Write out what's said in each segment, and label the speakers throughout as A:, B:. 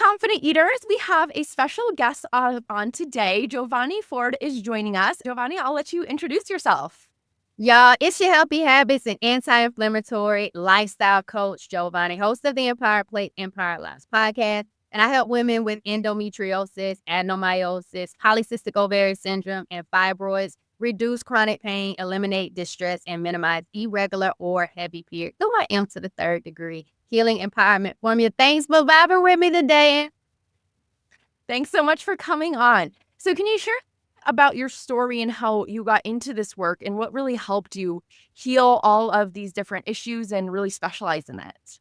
A: Confident Eaters, we have a special guest on today. Jovonnie Ford is joining us. Jovonnie, I'll let you introduce yourself.
B: Y'all, it's your healthy habits and anti-inflammatory lifestyle coach, Jovonnie, host of the Empire Plate Empire Lives podcast. And I help women with endometriosis, adenomyosis, polycystic ovarian syndrome, and fibroids reduce chronic pain, eliminate distress, and minimize irregular or heavy periods. So I am to the third degree. Healing empowerment formula. Thanks for vibing with me today.
A: Thanks so much for coming on. So can you share about your story and how you got into this work and what really helped you heal all of these different issues and really specialize in it?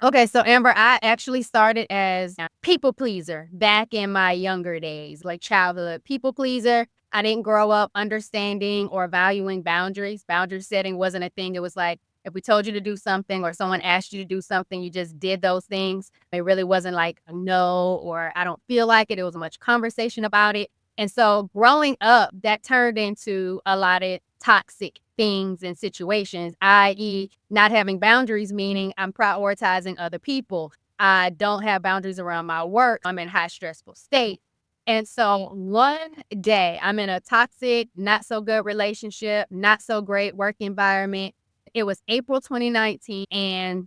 B: Okay, so Amber, I actually started as a people pleaser back in my younger days, like childhood people pleaser. I didn't grow up understanding or valuing boundaries. Boundary setting wasn't a thing. It was like if we told you to do something or someone asked you to do something, you just did those things. It really wasn't like a no or I don't feel like it. It was much conversation about it. And so growing up, that turned into a lot of toxic things and situations, i.e., not having boundaries, meaning I'm prioritizing other people. I don't have boundaries around my work. I'm in high stressful state. And so one day I'm in a toxic, not so good relationship, not so great work environment. It was April 2019 and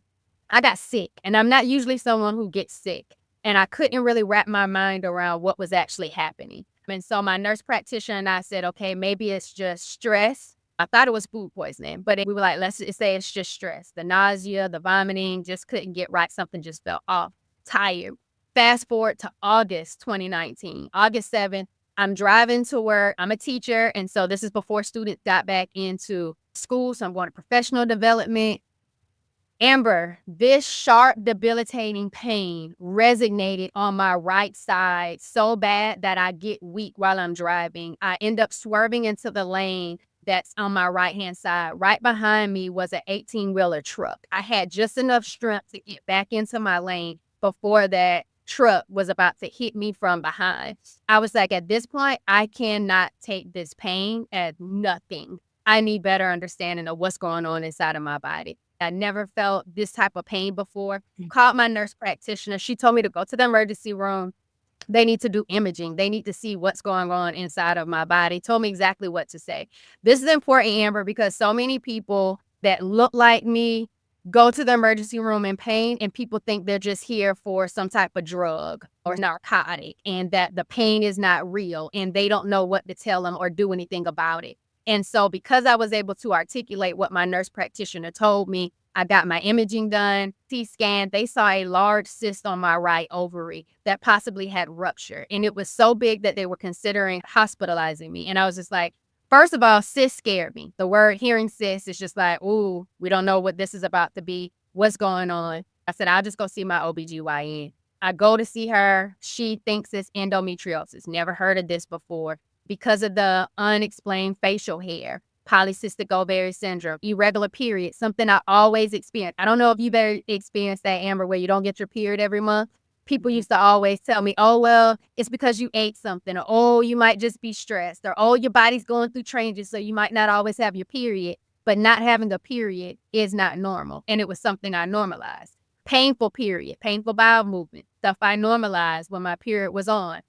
B: I got sick. And I'm not usually someone who gets sick. And I couldn't really wrap my mind around what was actually happening. And so my nurse practitioner and I said, okay, maybe it's just stress. I thought it was food poisoning, but we were like, let's just say it's just stress. The nausea, the vomiting, just couldn't get right. Something just felt off, tired. Fast forward to August 2019, August 7th, I'm driving to work. I'm a teacher. And so this is before students got back into school. So I'm going to professional development. Amber, this sharp, debilitating pain resonated on my right side so bad that I get weak while I'm driving. I end up swerving into the lane that's on my right-hand side. Right behind me was an 18-wheeler truck. I had just enough strength to get back into my lane before that truck was about to hit me from behind. I was like, at this point, I cannot take this pain as nothing. I need better understanding of what's going on inside of my body. I never felt this type of pain before. Called my nurse practitioner. She told me to go to the emergency room. They need to do imaging. They need to see what's going on inside of my body. Told me exactly what to say. This is important, Amber, because so many people that look like me go to the emergency room in pain and people think they're just here for some type of drug or narcotic and that the pain is not real and they don't know what to tell them or do anything about it. And so because I was able to articulate what my nurse practitioner told me, I got my imaging done, CT scan. They saw a large cyst on my right ovary that possibly had ruptured. And it was so big that they were considering hospitalizing me. And I was just like, first of all, cyst scared me. The word hearing cyst is just like, ooh, we don't know what this is about to be. What's going on? I said, I'll just go see my OBGYN. I go to see her. She thinks it's endometriosis. Never heard of this before. Because of the unexplained facial hair, polycystic ovarian syndrome, irregular period, something I always experience. I don't know if you've ever experienced that, Amber, where you don't get your period every month. People used to always tell me, oh, well, it's because you ate something, or oh, you might just be stressed, or oh, your body's going through changes, so you might not always have your period. But not having a period is not normal. And it was something I normalized. Painful period, painful bowel movement, stuff I normalized when my period was on.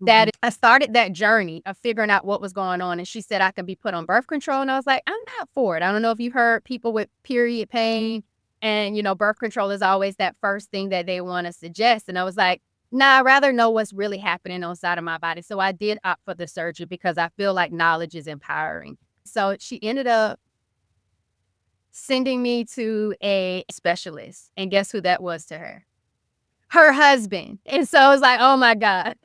B: That I started that journey of figuring out what was going on. And she said I could be put on birth control. And I was like, I'm not for it. I don't know if you heard people with period pain and, birth control is always that first thing that they want to suggest. And I was like, nah, I'd rather know what's really happening inside of my body. So I did opt for the surgery because I feel like knowledge is empowering. So she ended up sending me to a specialist. And guess who that was to her? Her husband. And so I was like, oh my God.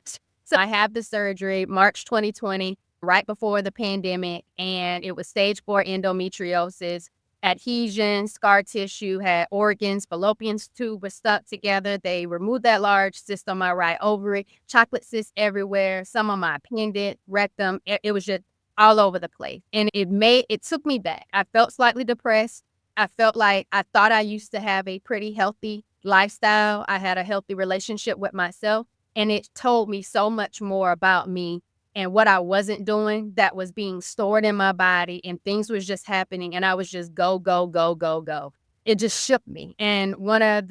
B: So I had the surgery March 2020, right before the pandemic, and it was stage 4 endometriosis, adhesion, scar tissue, had organs, fallopian tube was stuck together. They removed that large cyst on my right ovary, chocolate cysts everywhere, some on my appendix, rectum. It was just all over the place. And it took me back. I felt slightly depressed. I felt like I thought I used to have a pretty healthy lifestyle. I had a healthy relationship with myself. And it told me so much more about me and what I wasn't doing that was being stored in my body and things was just happening. And I was just go, go, go, go, go. it just shook me. And one of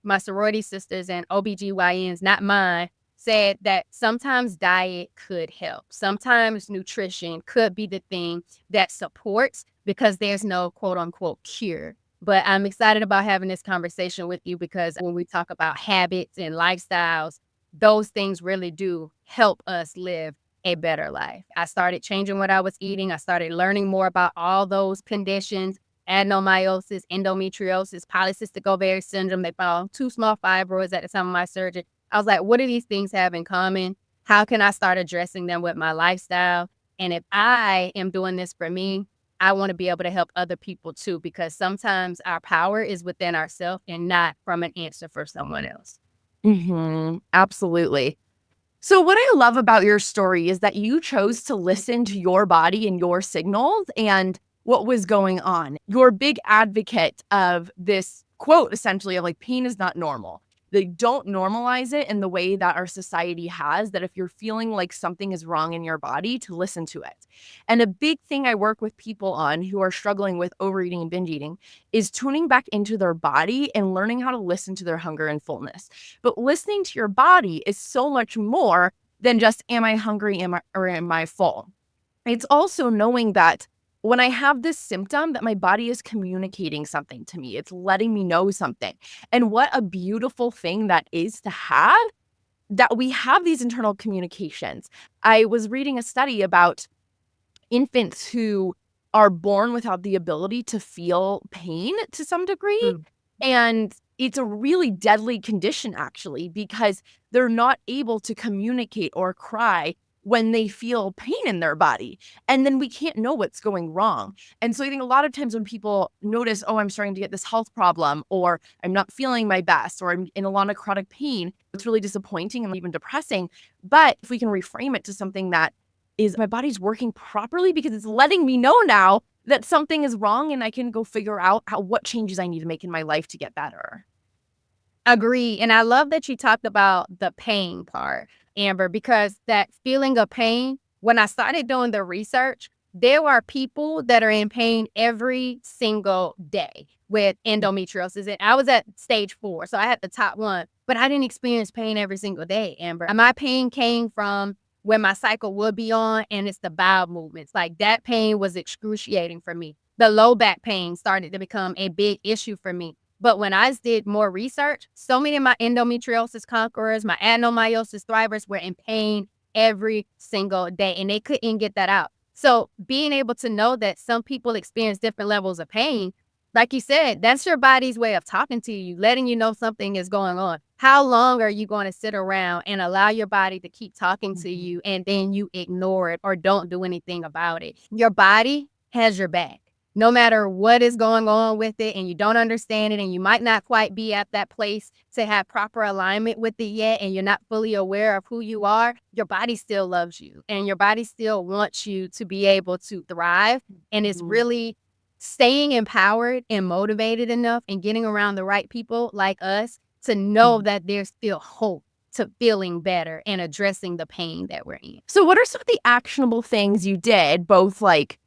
B: my sorority sisters and OBGYNs, not mine, said that sometimes diet could help. Sometimes nutrition could be the thing that supports because there's no quote unquote cure. But I'm excited about having this conversation with you because when we talk about habits and lifestyles, those things really do help us live a better life. I started changing what I was eating. I started learning more about all those conditions: adenomyosis, endometriosis, polycystic ovarian syndrome. They found 2 small fibroids at the time of my surgery. I was like, what do these things have in common? How can I start addressing them with my lifestyle? And if I am doing this for me, I want to be able to help other people too, because sometimes our power is within ourselves and not from an answer for someone else.
A: Absolutely. So, what I love about your story is that you chose to listen to your body and your signals and what was going on. You're a big advocate of this quote, essentially, of like, pain is not normal. They don't normalize it in the way that our society has, that if you're feeling like something is wrong in your body, to listen to it. And a big thing I work with people on who are struggling with overeating and binge eating is tuning back into their body and learning how to listen to their hunger and fullness. But listening to your body is so much more than just, am I hungry, am I full? It's also knowing that when I have this symptom, that my body is communicating something to me. It's letting me know something. And what a beautiful thing that is to have, that we have these internal communications. I was reading a study about infants who are born without the ability to feel pain to some degree. And it's a really deadly condition, actually, because they're not able to communicate or cry when they feel pain in their body. And then we can't know what's going wrong. And so I think a lot of times when people notice, oh, I'm starting to get this health problem, or I'm not feeling my best, or I'm in a lot of chronic pain, it's really disappointing and even depressing. But if we can reframe it to something that is, my body's working properly because it's letting me know now that something is wrong, and I can go figure out what changes I need to make in my life to get better.
B: Agree. And I love that you talked about the pain part, Amber, because that feeling of pain, when I started doing the research, there are people that are in pain every single day with endometriosis. And I was at stage 4, so I had the top one, but I didn't experience pain every single day, Amber. My pain came from when my cycle would be on, and it's the bowel movements. Like, that pain was excruciating for me. The low back pain started to become a big issue for me. But when I did more research, so many of my endometriosis conquerors, my adenomyosis thrivers were in pain every single day, and they couldn't get that out. So being able to know that some people experience different levels of pain, like you said, that's your body's way of talking to you, letting you know something is going on. How long are you going to sit around and allow your body to keep talking to you and then you ignore it or don't do anything about it? Your body has your back. No matter what is going on with it and you don't understand it, and you might not quite be at that place to have proper alignment with it yet, and you're not fully aware of who you are, your body still loves you and your body still wants you to be able to thrive. And it's really staying empowered and motivated enough and getting around the right people like us to know that there's still hope to feeling better and addressing the pain that we're in.
A: So what are some of the actionable things you did, both like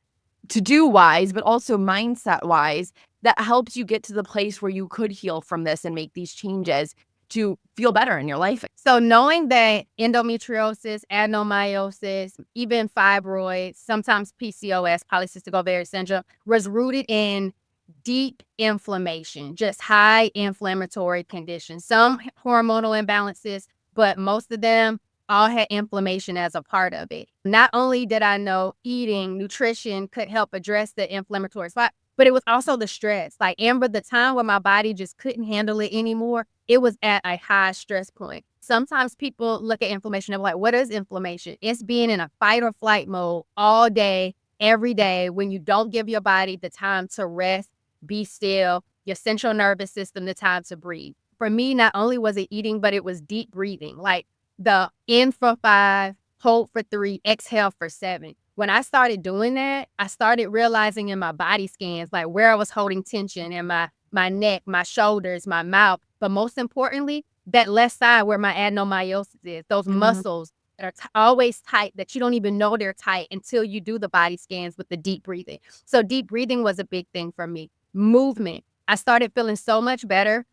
A: to-do wise, but also mindset wise, that helps you get to the place where you could heal from this and make these changes to feel better in your life?
B: So knowing that endometriosis, adenomyosis, even fibroids, sometimes PCOS, polycystic ovarian syndrome, was rooted in deep inflammation, just high inflammatory conditions, some hormonal imbalances, but most of them all had inflammation as a part of it. Not only did I know eating, nutrition could help address the inflammatory spot, but it was also the stress. Like, Amber, the time when my body just couldn't handle it anymore, it was at a high stress point. Sometimes people look at inflammation and they're like, what is inflammation? It's being in a fight or flight mode all day, every day, when you don't give your body the time to rest, be still, your central nervous system the time to breathe. For me, not only was it eating, but it was deep breathing. Like the in for 5, hold for 3, exhale for 7. When I started doing that, I started realizing in my body scans, like where I was holding tension in my neck, my shoulders, my mouth, but most importantly, that left side where my adenomyosis is, those muscles that are always tight, that you don't even know they're tight until you do the body scans with the deep breathing. So deep breathing was a big thing for me. Movement. I started feeling so much better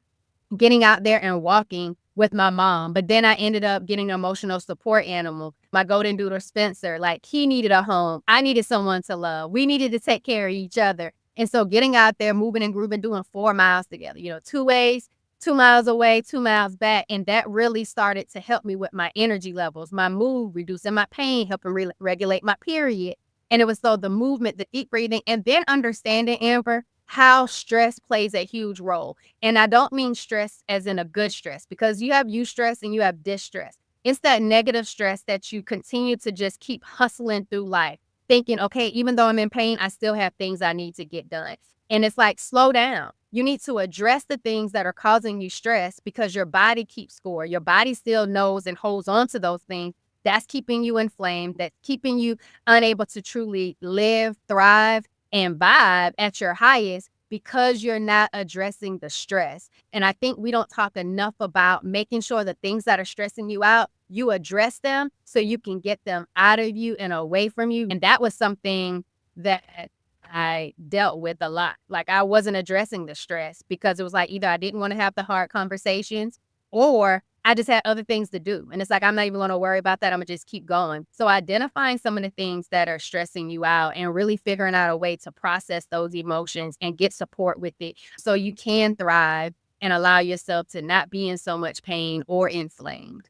B: getting out there and walking with my mom. But then I ended up getting an emotional support animal, my golden doodle Spencer. Like, he needed a home. I needed someone to love. We needed to take care of each other. And so getting out there, moving and grooving, doing 4 miles together, 2 ways, 2 miles away, 2 miles back. And that really started to help me with my energy levels, my mood, reducing my pain, helping regulate my period. And it was so the movement, the deep breathing, and then understanding, Amber, how stress plays a huge role. And I don't mean stress as in a good stress, because you have eustress and you have distress. It's that negative stress that you continue to just keep hustling through life, thinking, okay, even though I'm in pain, I still have things I need to get done. And it's like, slow down. You need to address the things that are causing you stress, because your body keeps score. Your body still knows and holds on to those things. That's keeping you inflamed. That's keeping you unable to truly live, thrive, and vibe at your highest, because you're not addressing the stress. And I think we don't talk enough about making sure the things that are stressing you out, you address them so you can get them out of you and away from you. And that was something that I dealt with a lot. Like, I wasn't addressing the stress because it was like, either I didn't want to have the hard conversations, or I just had other things to do. And it's like, I'm not even going to worry about that. I'm going to just keep going. So identifying some of the things that are stressing you out and really figuring out a way to process those emotions and get support with it so you can thrive and allow yourself to not be in so much pain or inflamed.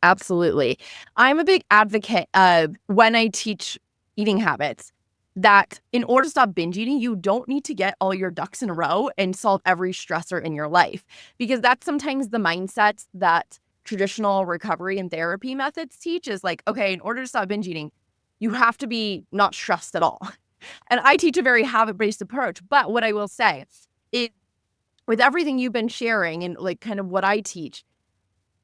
A: Absolutely. I'm a big advocate of, when I teach eating habits, that in order to stop binge eating, you don't need to get all your ducks in a row and solve every stressor in your life, because that's sometimes the mindset that traditional recovery and therapy methods teach, is like, okay, in order to stop binge eating, you have to be not stressed at all. And I teach a very habit-based approach. But what I will say is, with everything you've been sharing and like kind of what I teach,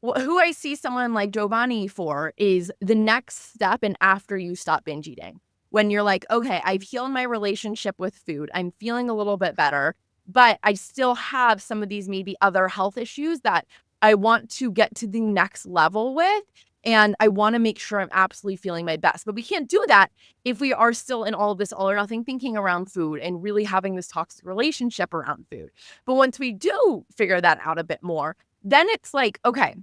A: who I see someone like Jovonnie for is the next step. And after you stop binge eating, when you're like, okay, I've healed my relationship with food, I'm feeling a little bit better, but I still have some of these maybe other health issues that I want to get to the next level with. And I want to make sure I'm absolutely feeling my best. But we can't do that if we are still in all of this all or nothing thinking around food and really having this toxic relationship around food. But once we do figure that out a bit more, then it's like, okay,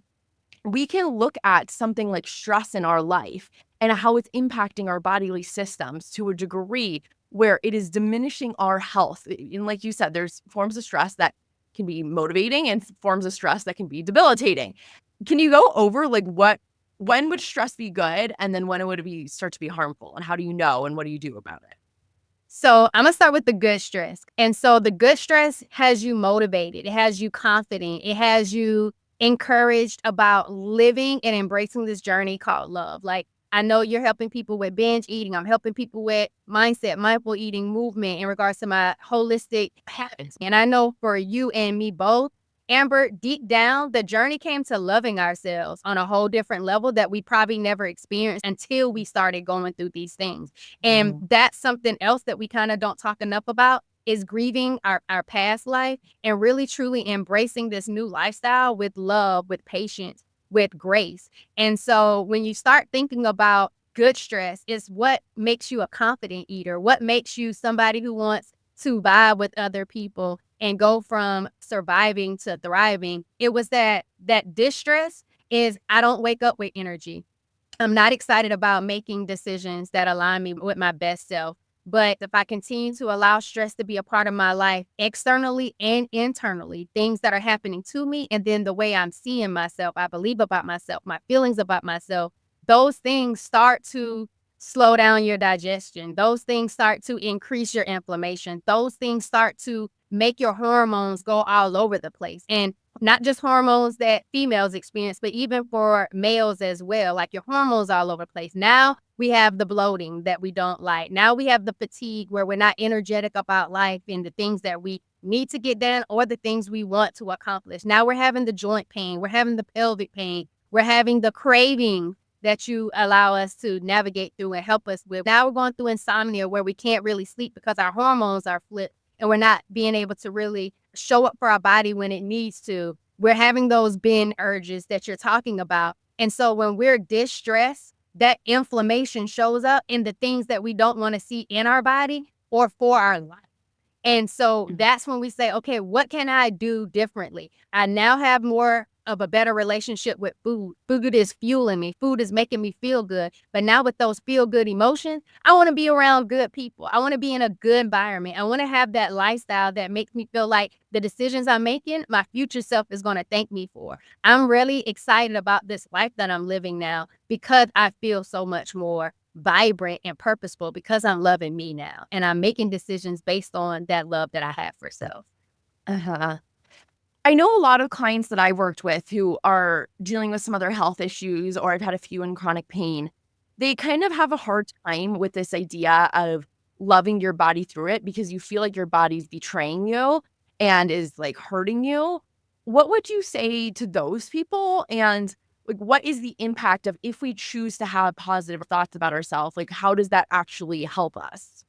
A: we can look at something like stress in our life and how it's impacting our bodily systems to a degree where it is diminishing our health. And like you said, there's forms of stress that can be motivating and forms of stress that can be debilitating. Can you go over like when would stress be good, and then when would it start to be harmful, and how do you know, and what do you do about it?
B: So I'm going to start with the good stress. And so the good stress has you motivated. It has you confident. It has you encouraged about living and embracing this journey called love. Like, I know you're helping people with binge eating. I'm helping people with mindset, mindful eating, movement in regards to my holistic habits. And I know for you and me both, Amber, deep down, the journey came to loving ourselves on a whole different level that we probably never experienced until we started going through these things. And that's something else that we kind of don't talk enough about, is grieving our past life and really truly embracing this new lifestyle with love, with patience, with grace. And so when you start thinking about good stress, is what makes you a confident eater, what makes you somebody who wants to vibe with other people and go from surviving to thriving. It was that distress is, I don't wake up with energy. I'm not excited about making decisions that align me with my best self. But if I continue to allow stress to be a part of my life, externally and internally, things that are happening to me, and then the way I'm seeing myself, I believe about myself, my feelings about myself, those things start to slow down your digestion. Those things start to increase your inflammation. Those things start to make your hormones go all over the place. And not just hormones that females experience, but even for males as well. Like, your hormones all over the place. Now we have the bloating that we don't like. Now we have the fatigue where we're not energetic about life and the things that we need to get done or the things we want to accomplish. Now we're having the joint pain. We're having the pelvic pain. We're having the craving that you allow us to navigate through and help us with. Now we're going through insomnia where we can't really sleep because our hormones are flipped and we're not being able to really show up for our body when it needs to. We're having those binge urges that you're talking about. And so when we're distressed, that inflammation shows up in the things that we don't want to see in our body or for our life. And so that's when we say, okay, what can I do differently? I now have more of a better relationship with food. Food is fueling me. Food is making me feel good. But now with those feel good emotions, I want to be around good people. I want to be in a good environment. I want to have that lifestyle that makes me feel like the decisions I'm making, my future self is going to thank me for. I'm really excited about this life that I'm living now because I feel so much more vibrant and purposeful because I'm loving me now and I'm making decisions based on that love that I have for self.
A: Uh-huh. I know a lot of clients that I worked with who are dealing with some other health issues, or I've had a few in chronic pain. They kind of have a hard time with this idea of loving your body through it because you feel like your body's betraying you and is like hurting you. What would you say to those people? And like, what is the impact of if we choose to have positive thoughts about ourselves? Like, how does that actually help us?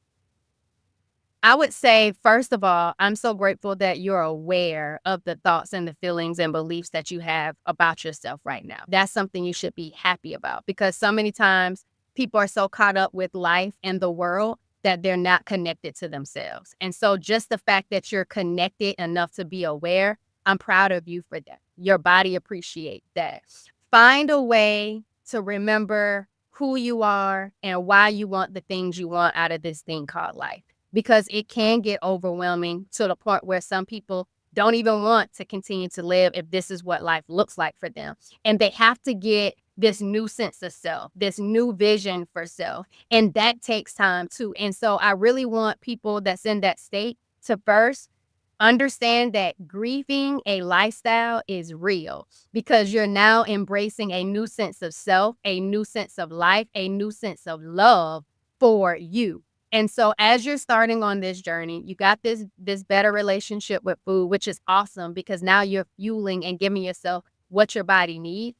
B: I would say, first of all, I'm so grateful that you're aware of the thoughts and the feelings and beliefs that you have about yourself right now. That's something you should be happy about because so many times people are so caught up with life and the world that they're not connected to themselves. And so just the fact that you're connected enough to be aware, I'm proud of you for that. Your body appreciates that. Find a way to remember who you are and why you want the things you want out of this thing called life because it can get overwhelming to the point where some people don't even want to continue to live if this is what life looks like for them. And they have to get this new sense of self, this new vision for self. And that takes time too. And so I really want people that's in that state to first understand that grieving a lifestyle is real because you're now embracing a new sense of self, a new sense of life, a new sense of love for you. And so as you're starting on this journey, you got this better relationship with food, which is awesome because now you're fueling and giving yourself what your body needs.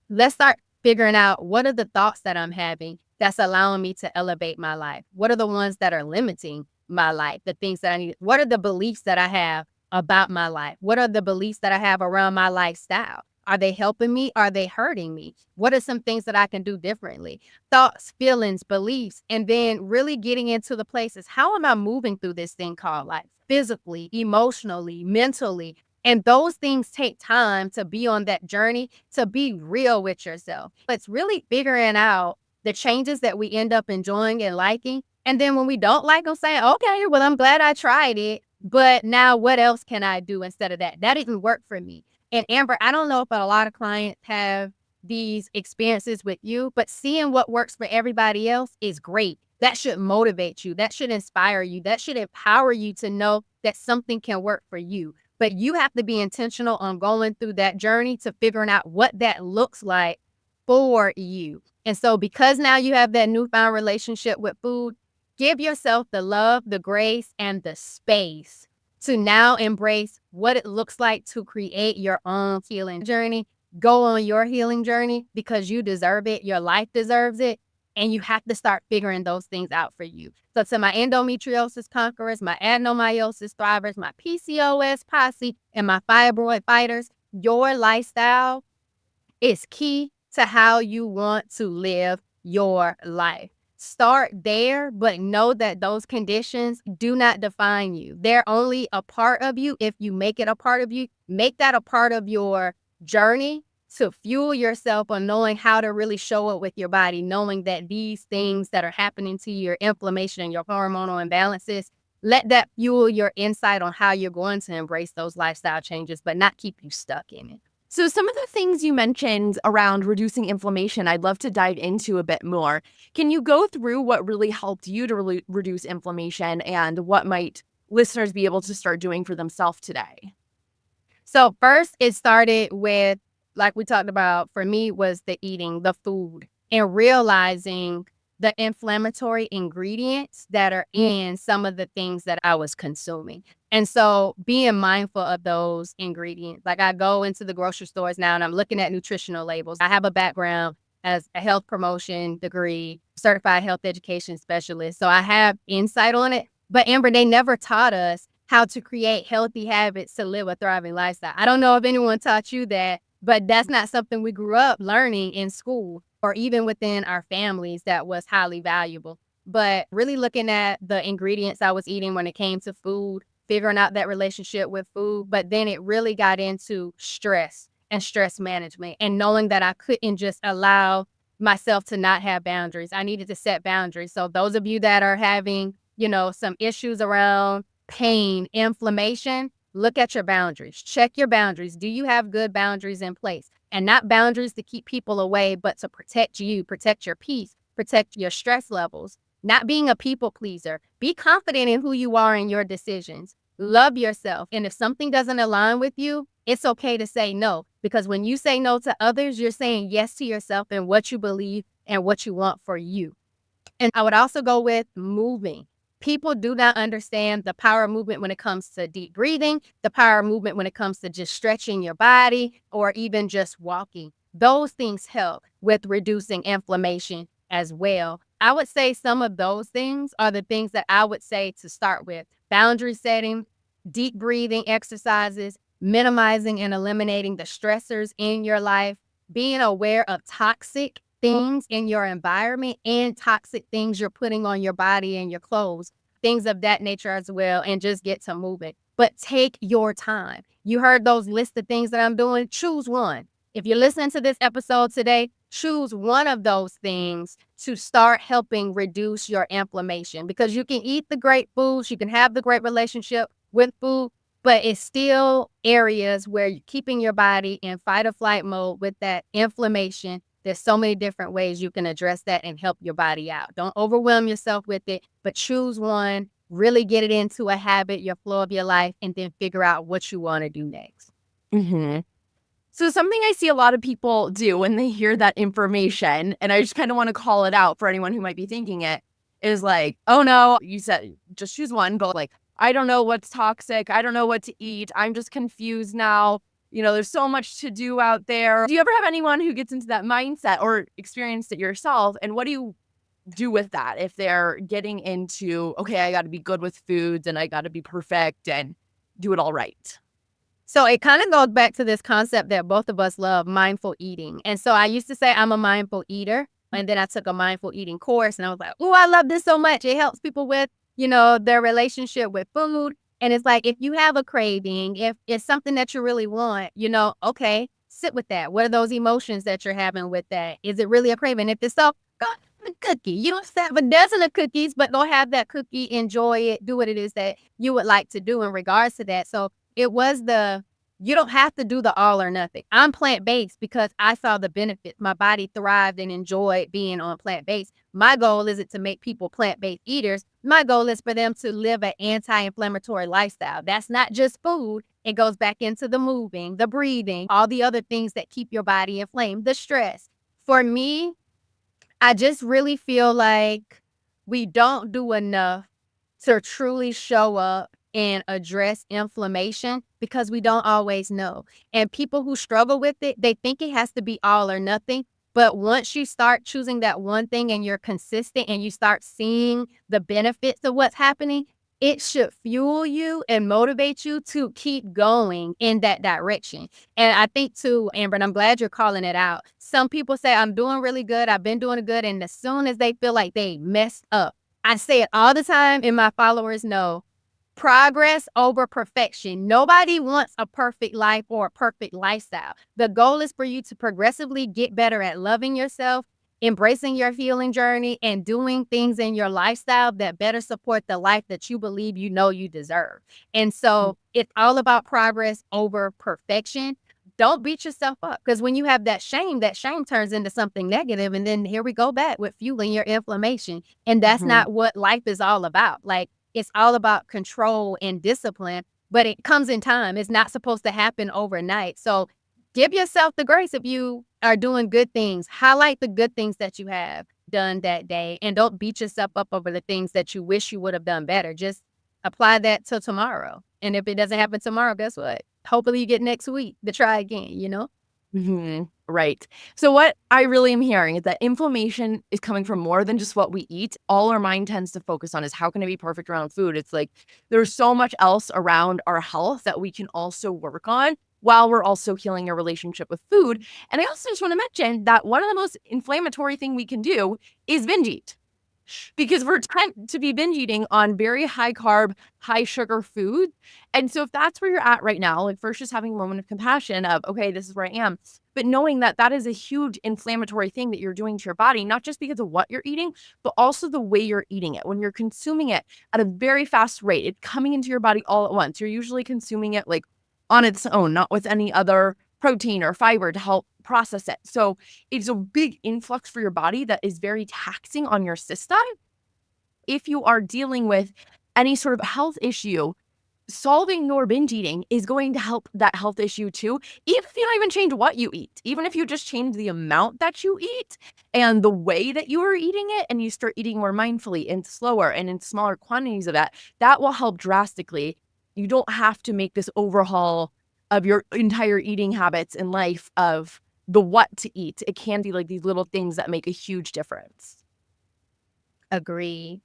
B: Let's start figuring out what are the thoughts that I'm having that's allowing me to elevate my life? What are the ones that are limiting my life? The things that I need. What are the beliefs that I have about my life? What are the beliefs that I have around my lifestyle? Are they helping me? Are they hurting me? What are some things that I can do differently? Thoughts, feelings, beliefs, and then really getting into the places. How am I moving through this thing called life? Physically, emotionally, mentally. And those things take time to be on that journey, to be real with yourself. It's really figuring out the changes that we end up enjoying and liking. And then when we don't like them, saying, okay, well, I'm glad I tried it. But now what else can I do instead of that? That didn't work for me. And Amber, I don't know if a lot of clients have these experiences with you, but seeing what works for everybody else is great. That should motivate you. That should inspire you. That should empower you to know that something can work for you. But you have to be intentional on going through that journey to figuring out what that looks like for you. And so because now you have that newfound relationship with food, give yourself the love, the grace, and the space to now embrace what it looks like to create your own healing journey. Go on your healing journey because you deserve it. Your life deserves it. And you have to start figuring those things out for you. So to my endometriosis conquerors, my adenomyosis thrivers, my PCOS posse, and my fibroid fighters, your lifestyle is key to how you want to live your life. Start there, but know that those conditions do not define you. They're only a part of you if you make it a part of you. Make that a part of your journey to fuel yourself on knowing how to really show up with your body, knowing that these things that are happening to you, your inflammation and your hormonal imbalances, let that fuel your insight on how you're going to embrace those lifestyle changes, but not keep you stuck in it.
A: So, some of the things you mentioned around reducing inflammation, I'd love to dive into a bit more. Can you go through what really helped you to reduce inflammation and what might listeners be able to start doing for themselves today?
B: So first it started with, like we talked about, for me was the eating, the food, and realizing the inflammatory ingredients that are in some of the things that I was consuming. And so being mindful of those ingredients, like I go into the grocery stores now and I'm looking at nutritional labels. I have a background as a health promotion degree, certified health education specialist. So I have insight on it. But Amber, they never taught us how to create healthy habits to live a thriving lifestyle. I don't know if anyone taught you that, but that's not something we grew up learning in school or even within our families that was highly valuable. but really looking at the ingredients I was eating when it came to food, figuring out that relationship with food. But then it really got into stress and stress management and knowing that I couldn't just allow myself to not have boundaries. I needed to set boundaries. So those of you that are having, some issues around pain, inflammation, look at your boundaries. Check your boundaries. Do you have good boundaries in place? And not boundaries to keep people away, but to protect you, protect your peace, protect your stress levels. Not being a people pleaser. Be confident in who you are and your decisions. Love yourself. And if something doesn't align with you, it's okay to say no. Because when you say no to others, you're saying yes to yourself and what you believe and what you want for you. And I would also go with moving. People do not understand the power of movement when it comes to deep breathing, the power of movement when it comes to just stretching your body or even just walking. Those things help with reducing inflammation as well. I would say some of those things are the things that I would say to start with. Boundary setting, deep breathing exercises, minimizing and eliminating the stressors in your life, being aware of toxic things in your environment and toxic things you're putting on your body and your clothes, things of that nature as well, and just get to moving. But take your time. You heard those list of things that I'm doing. Choose one. If you're listening to this episode today, choose one of those things to start helping reduce your inflammation, because you can eat the great foods, you can have the great relationship with food, but it's still areas where you're keeping your body in fight or flight mode with that inflammation. There's so many different ways you can address that and help your body out. Don't overwhelm yourself with it, but choose one, really get it into a habit, your flow of your life, and then figure out what you want to do next.
A: Mm-hmm. So something I see a lot of people do when they hear that information, and I just kind of want to call it out for anyone who might be thinking it, is like, oh no, you said just choose one, but like, I don't know what's toxic. I don't know what to eat. I'm just confused now. There's so much to do out there. Do you ever have anyone who gets into that mindset or experienced it yourself? And what do you do with that if they're getting into, okay, I got to be good with foods and I got to be perfect and do it all right?
B: So it kind of goes back to this concept that both of us love, mindful eating. And so I used to say I'm a mindful eater. And then I took a mindful eating course and I was like, oh, I love this so much. It helps people with, their relationship with food. And it's like, if you have a craving, if it's something that you really want, okay, sit with that. What are those emotions that you're having with that? Is it really a craving? If it's so, go have a cookie. You don't have to have a dozen of cookies, but go have that cookie, enjoy it, do what it is that you would like to do in regards to that. So it was you don't have to do the all or nothing. I'm plant-based because I saw the benefits. My body thrived and enjoyed being on plant-based. My goal isn't to make people plant-based eaters. My goal is for them to live an anti-inflammatory lifestyle. That's not just food. It goes back into the moving, the breathing, all the other things that keep your body inflamed, the stress. For me, I just really feel like we don't do enough to truly show up and address inflammation because we don't always know. And people who struggle with it, they think it has to be all or nothing. But once you start choosing that one thing and you're consistent and you start seeing the benefits of what's happening, it should fuel you and motivate you to keep going in that direction. And I think too, Amber, and I'm glad you're calling it out. Some people say, I'm doing really good. I've been doing good. And as soon as they feel like they messed up, I say it all the time, and my followers know, progress over perfection. Nobody wants a perfect life or a perfect lifestyle. The goal is for you to progressively get better at loving yourself, embracing your healing journey, and doing things in your lifestyle that better support the life that you believe you deserve. And so it's all about progress over perfection. Don't beat yourself up, because when you have that shame turns into something negative, and then here we go back with fueling your inflammation. And that's not what life is all about. Like, it's all about control and discipline, but it comes in time. It's not supposed to happen overnight. So give yourself the grace if you are doing good things. Highlight the good things that you have done that day, and don't beat yourself up over the things that you wish you would have done better. Just apply that till tomorrow. And if it doesn't happen tomorrow, guess what? Hopefully you get next week to try again.
A: Right. So what I really am hearing is that inflammation is coming from more than just what we eat. All our mind tends to focus on is how can I be perfect around food? It's like there's so much else around our health that we can also work on while we're also healing our relationship with food. And I also just want to mention that one of the most inflammatory thing we can do is binge eat. because we're tend to be binge eating on very high carb, high sugar food. And so if that's where you're at right now, like first just having a moment of compassion of, okay, this is where I am, but knowing that that is a huge inflammatory thing that you're doing to your body, not just because of what you're eating, but also the way you're eating it. When you're consuming it at a very fast rate, it's coming into your body all at once. You're usually consuming it like on its own, not with any other protein or fiber to help process it. So it's a big influx for your body that is very taxing on your system. If you are dealing with any sort of health issue, solving your binge eating is going to help that health issue too. Even if you don't even change what you eat, even if you just change the amount that you eat and the way that you are eating it, and you start eating more mindfully and slower and in smaller quantities of that will help drastically. You don't have to make this overhaul of your entire eating habits in life of the what to eat. It can be like these little things that make a huge difference.
B: Agree.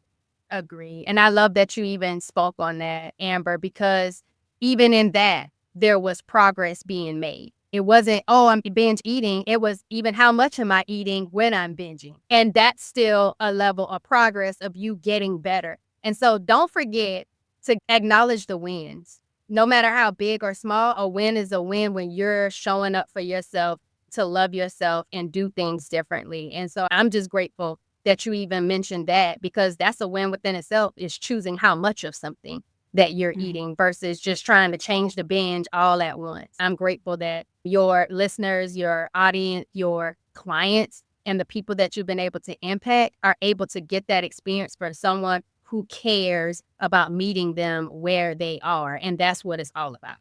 B: Agree. And I love that you even spoke on that, Amber, because even in that, there was progress being made. It wasn't, oh, I'm binge eating. It was even how much am I eating when I'm binging? And that's still a level of progress of you getting better. And so don't forget to acknowledge the wins. No matter how big or small, a win is a win when you're showing up for yourself to love yourself and do things differently. And so I'm just grateful that you even mentioned that, because that's a win within itself, is choosing how much of something that you're eating versus just trying to change the binge all at once. I'm grateful that your listeners, your audience, your clients, and the people that you've been able to impact are able to get that experience for someone who cares about meeting them where they are. And that's what it's all about.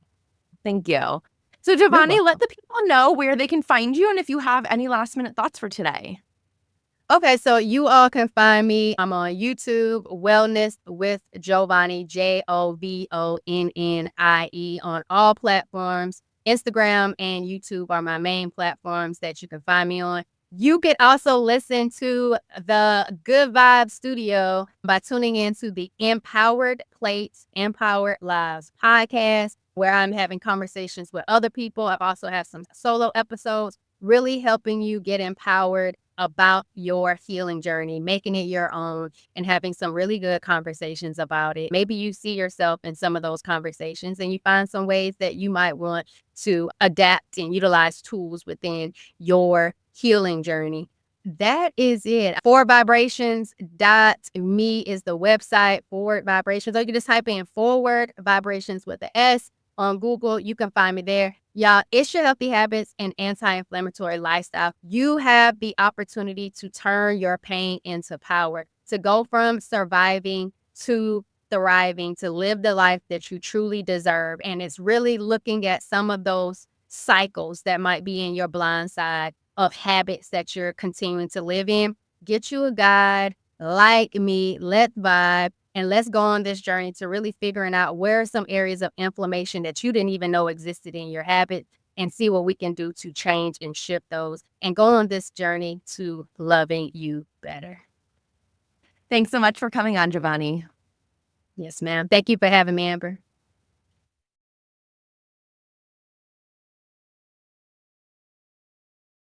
A: Thank you. So,
B: You're
A: Jovonnie, let
B: welcome.
A: the people know where they can find you and if you have any last minute thoughts for today.
B: Okay, so you all can find me. I'm on YouTube, Wellness with Jovonnie, Jovonnie, on all platforms. Instagram and YouTube are my main platforms that you can find me on. You can also listen to the Good Vibe Studio by tuning into the Empowered Plates, Empowered Lives podcast, where I'm having conversations with other people. I've also have some solo episodes, really helping you get empowered about your healing journey, making it your own, and having some really good conversations about it. Maybe you see yourself in some of those conversations and you find some ways that you might want to adapt and utilize tools within your healing journey. That is it. Forwardvibrations.me is the website, Forward Vibrations. Or you can just type in Forward Vibrations with the S on Google. You can find me there. Y'all, it's your healthy habits and anti-inflammatory lifestyle. You have the opportunity to turn your pain into power, to go from surviving to thriving, to live the life that you truly deserve. And it's really looking at some of those cycles that might be in your blind side of habits that you're continuing to live in. Get you a guide like me, let's vibe, and let's go on this journey to really figuring out where are some areas of inflammation that you didn't even know existed in your habits, and see what we can do to change and shift those and go on this journey to loving you better.
A: Thanks so much for coming on, Jovonnie.
B: Yes, ma'am. Thank you for having me, Amber.